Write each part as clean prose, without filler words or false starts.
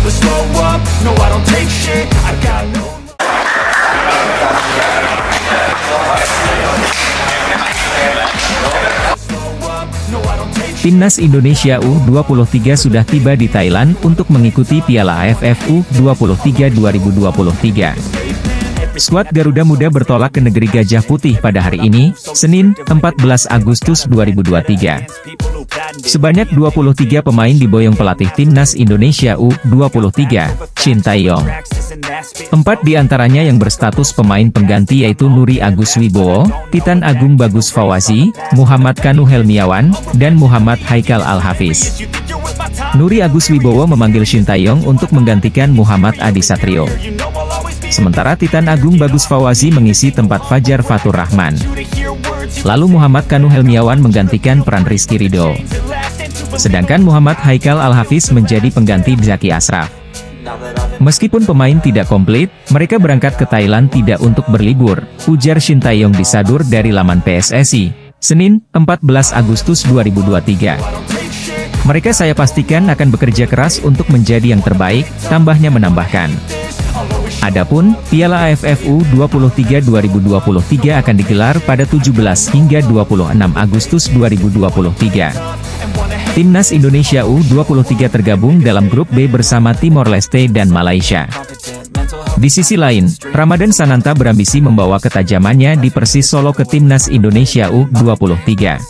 never slow up, no I don't take shit, I got no. Timnas Indonesia U23 sudah tiba di Thailand untuk mengikuti Piala AFF U23 2023. Skuad Garuda Muda bertolak ke negeri Gajah Putih pada hari ini, Senin, 14 Agustus 2023. Sebanyak 23 pemain diboyong pelatih Timnas Indonesia U23, Shin Tae-yong. 4 diantaranya yang berstatus pemain pengganti yaitu Nuri Agus Wibowo, Titan Agung Bagus Fawzi, Muhammad Kanu Helmiawan, dan Muhammad Haikal Al-Hafiz. Nuri Agus Wibowo memanggil Shin Tae-yong untuk menggantikan Muhammad Adi Satrio. Sementara Titan Agung Bagus Fawzi mengisi tempat Fajar Fatur Rahman. Lalu Muhammad Kanu Helmiawan menggantikan peran Rizky Ridho. Sedangkan Muhammad Haikal Al-Hafiz menjadi pengganti Zaki Ashraf. Meskipun pemain tidak komplit, mereka berangkat ke Thailand tidak untuk berlibur, ujar Shin Tae-yong di sadur dari laman PSSI, Senin, 14 Agustus 2023. Mereka saya pastikan akan bekerja keras untuk menjadi yang terbaik, tambahnya menambahkan. Adapun, Piala AFF U23 2023 akan digelar pada 17 hingga 26 Agustus 2023. Timnas Indonesia U23 tergabung dalam grup B bersama Timor Leste dan Malaysia. Di sisi lain, Ramadan Sananta berambisi membawa ketajamannya di Persis Solo ke Timnas Indonesia U23.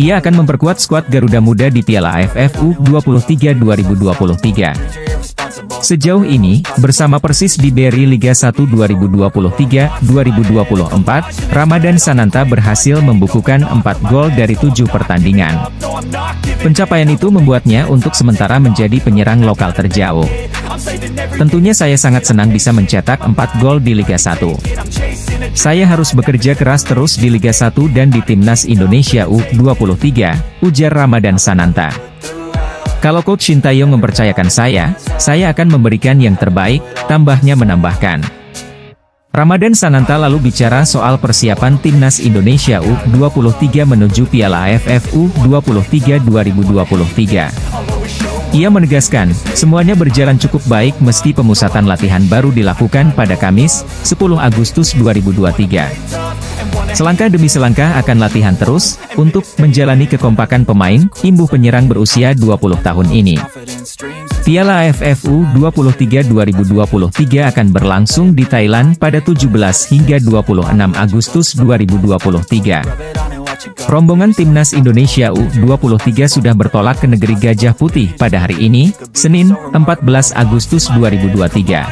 Ia akan memperkuat skuad Garuda Muda di Piala AFF U23 2023. Sejauh ini, bersama Persis di BRI Liga 1 2023-2024, Ramadan Sananta berhasil membukukan 4 gol dari 7 pertandingan. Pencapaian itu membuatnya untuk sementara menjadi penyerang lokal terjauh. Tentunya saya sangat senang bisa mencetak 4 gol di Liga 1. Saya harus bekerja keras terus di Liga 1 dan di Timnas Indonesia U23, ujar Ramadan Sananta. Kalau Coach Shin Tae-yong mempercayakan saya akan memberikan yang terbaik, tambahnya menambahkan. Ramadan Sananta lalu bicara soal persiapan Timnas Indonesia U23 menuju Piala AFF U23 2023. Ia menegaskan, semuanya berjalan cukup baik meski pemusatan latihan baru dilakukan pada Kamis, 10 Agustus 2023. Selangkah demi selangkah akan latihan terus, untuk menjalani kekompakan pemain, imbuh penyerang berusia 20 tahun ini. Piala AFF U23 2023 akan berlangsung di Thailand pada 17 hingga 26 Agustus 2023. Rombongan Timnas Indonesia U23 sudah bertolak ke negeri Gajah Putih pada hari ini, Senin, 14 Agustus 2023.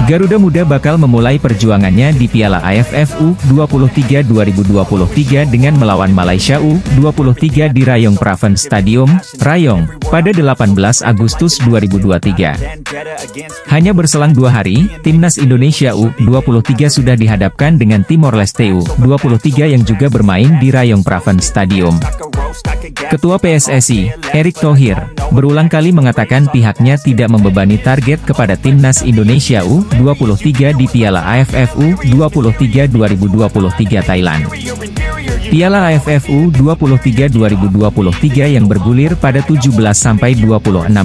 Garuda Muda bakal memulai perjuangannya di Piala AFF U23 2023 dengan melawan Malaysia U23 di Rayong Praven Stadium, Rayong, pada 18 Agustus 2023. Hanya berselang 2 hari, Timnas Indonesia U23 sudah dihadapkan dengan Timor Leste U23 yang juga bermain di Rayong Praven Stadium. Ketua PSSI, Erick Thohir, berulang kali mengatakan pihaknya tidak membebani target kepada Timnas Indonesia U23 di Piala AFF U23 2023 Thailand. Piala AFF U23 2023 yang bergulir pada 17-26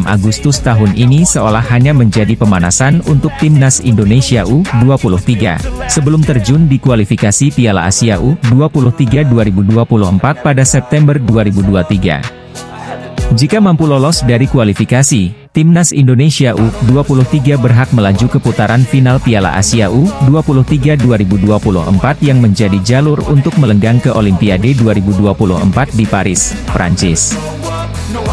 Agustus tahun ini seolah hanya menjadi pemanasan untuk Timnas Indonesia U23, sebelum terjun di kualifikasi Piala Asia U23 2024 pada September 2023. Jika mampu lolos dari kualifikasi, Timnas Indonesia U23 berhak melaju ke putaran final Piala Asia U23 2024 yang menjadi jalur untuk melenggang ke Olimpiade 2024 di Paris, Prancis.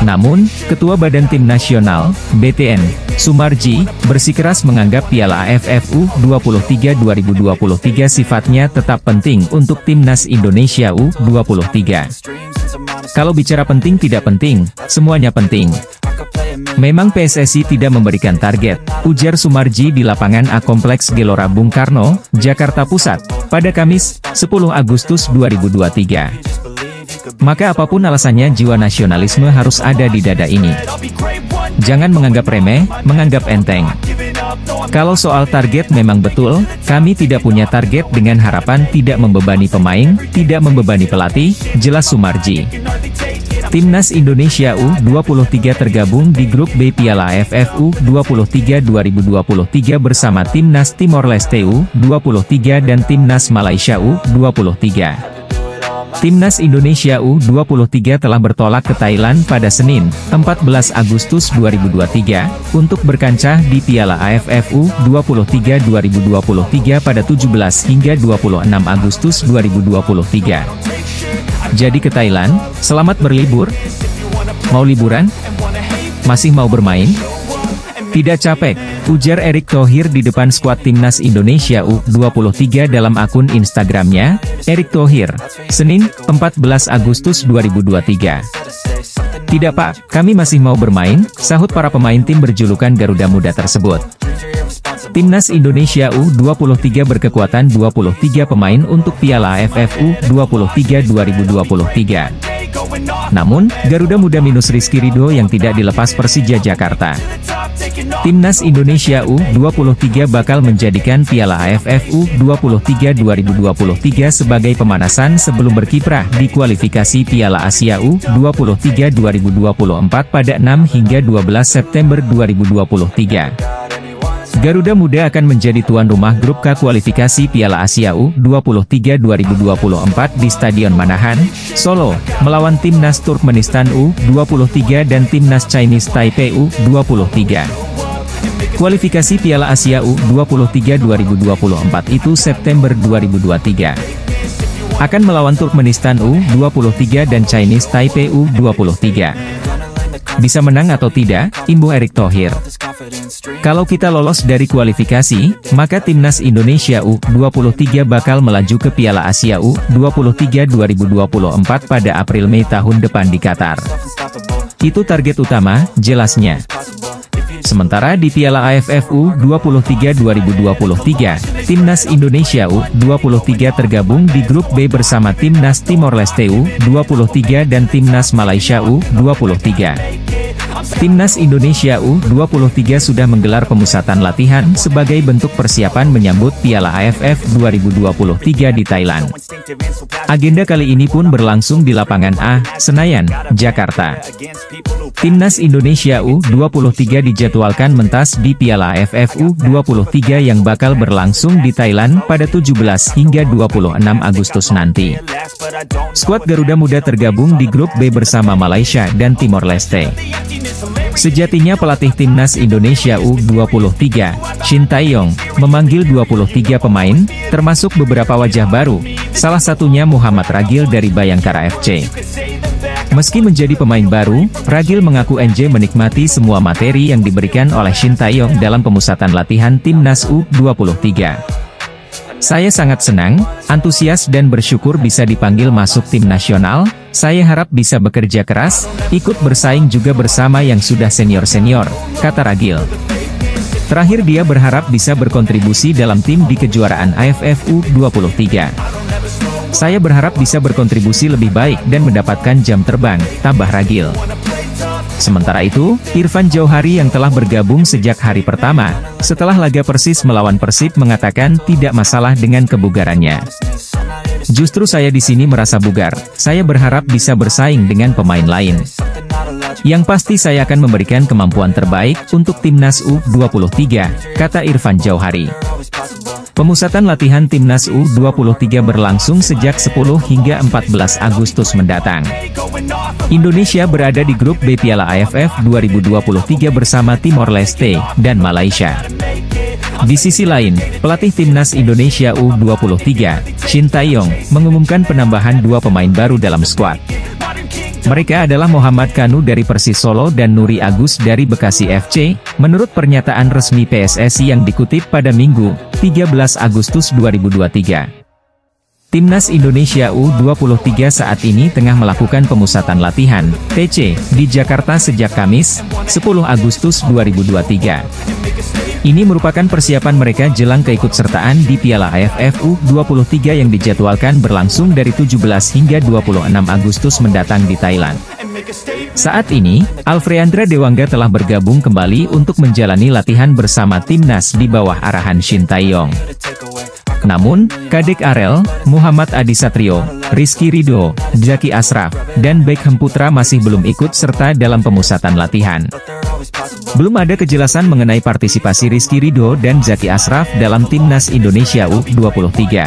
Namun, Ketua Badan Tim Nasional, BTN, Sumarji, bersikeras menganggap Piala AFF U23 2023 sifatnya tetap penting untuk Timnas Indonesia U23. Kalau bicara penting tidak penting, semuanya penting. Memang PSSI tidak memberikan target, ujar Sumarji di lapangan A Kompleks Gelora Bung Karno, Jakarta Pusat, pada Kamis, 10 Agustus 2023. Maka apapun alasannya jiwa nasionalisme harus ada di dada ini. Jangan menganggap remeh, menganggap enteng. Kalau soal target memang betul, kami tidak punya target dengan harapan tidak membebani pemain, tidak membebani pelatih, jelas Sumarji. Timnas Indonesia U23 tergabung di grup B Piala AFF U23 2023 bersama Timnas Timor Leste U23 dan Timnas Malaysia U23. Timnas Indonesia U23 telah bertolak ke Thailand pada Senin, 14 Agustus 2023, untuk berkancah di Piala AFF U23 2023 pada 17 hingga 26 Agustus 2023. Jadi ke Thailand, selamat berlibur. Mau liburan? Masih mau bermain? Tidak capek, ujar Erick Thohir di depan skuad Timnas Indonesia U23 dalam akun Instagramnya, Erick Thohir, Senin, 14 Agustus 2023. Tidak Pak, kami masih mau bermain, sahut para pemain tim berjulukan Garuda Muda tersebut. Timnas Indonesia U23 berkekuatan 23 pemain untuk Piala AFF U23 2023. Namun, Garuda Muda minus Rizky Ridho yang tidak dilepas Persija Jakarta. Timnas Indonesia U23 bakal menjadikan Piala AFF U23 2023 sebagai pemanasan sebelum berkiprah di kualifikasi Piala Asia U23 2024 pada 6 hingga 12 September 2023. Garuda Muda akan menjadi tuan rumah grup K kualifikasi Piala Asia U23 2024 di Stadion Manahan, Solo, melawan Timnas Turkmenistan U23 dan Timnas Chinese Taipei U23. Kualifikasi Piala Asia U23 2024 itu September 2023. Akan melawan Turkmenistan U23 dan Chinese Taipei U23. Bisa menang atau tidak, imbuh Erick Thohir. Kalau kita lolos dari kualifikasi, maka Timnas Indonesia U23 bakal melaju ke Piala Asia U23 2024 pada April-Mei tahun depan di Qatar. Itu target utama, jelasnya. Sementara di Piala AFF U23 2023, Timnas Indonesia U23 tergabung di grup B bersama Timnas Timor Leste U23 dan Timnas Malaysia U23. Timnas Indonesia U23 sudah menggelar pemusatan latihan sebagai bentuk persiapan menyambut Piala AFF 2023 di Thailand. Agenda kali ini pun berlangsung di lapangan A, Senayan, Jakarta. Timnas Indonesia U23 dijadwalkan mentas di Piala AFF U23 yang bakal berlangsung di Thailand pada 17 hingga 26 Agustus nanti. Skuad Garuda Muda tergabung di grup B bersama Malaysia dan Timor Leste. Sejatinya pelatih Timnas Indonesia U23, Shin Tae-yong, memanggil 23 pemain, termasuk beberapa wajah baru, salah satunya Muhammad Ragil dari Bayangkara FC. Meski menjadi pemain baru, Ragil mengaku NJ menikmati semua materi yang diberikan oleh Shin Tae-yong dalam pemusatan latihan Timnas U23. Saya sangat senang, antusias dan bersyukur bisa dipanggil masuk tim nasional. Saya harap bisa bekerja keras, ikut bersaing juga bersama yang sudah senior-senior, kata Ragil. Terakhir dia berharap bisa berkontribusi dalam tim di kejuaraan AFF U23. Saya berharap bisa berkontribusi lebih baik dan mendapatkan jam terbang, tambah Ragil. Sementara itu, Irfan Jauhari yang telah bergabung sejak hari pertama, setelah laga Persis melawan Persib mengatakan tidak masalah dengan kebugarannya. Justru saya di sini merasa bugar, saya berharap bisa bersaing dengan pemain lain. Yang pasti saya akan memberikan kemampuan terbaik untuk Timnas U23, kata Irfan Jauhari. Pemusatan latihan Timnas U23 berlangsung sejak 10 hingga 14 Agustus mendatang. Indonesia berada di grup B Piala AFF 2023 bersama Timor Leste dan Malaysia. Di sisi lain, pelatih Timnas Indonesia U23, Shin Tae-yong, mengumumkan penambahan 2 pemain baru dalam skuad. Mereka adalah Muhammad Kanu dari Persis Solo dan Nuri Agus dari Bekasi FC, menurut pernyataan resmi PSSI yang dikutip pada Minggu, 13 Agustus 2023. Timnas Indonesia U23 saat ini tengah melakukan pemusatan latihan, TC, di Jakarta sejak Kamis, 10 Agustus 2023. Ini merupakan persiapan mereka jelang keikutsertaan di Piala AFF U23 yang dijadwalkan berlangsung dari 17 hingga 26 Agustus mendatang di Thailand. Saat ini, Alfreandra Dewangga telah bergabung kembali untuk menjalani latihan bersama Timnas di bawah arahan Shin Tae-yong. Namun, Kadek Arel, Muhammad Adi Satrio, Rizky Ridho, Zaki Ashraf, dan Beckham Putra masih belum ikut serta dalam pemusatan latihan. Belum ada kejelasan mengenai partisipasi Rizky Ridho dan Zaki Ashraf dalam timnas Indonesia U23.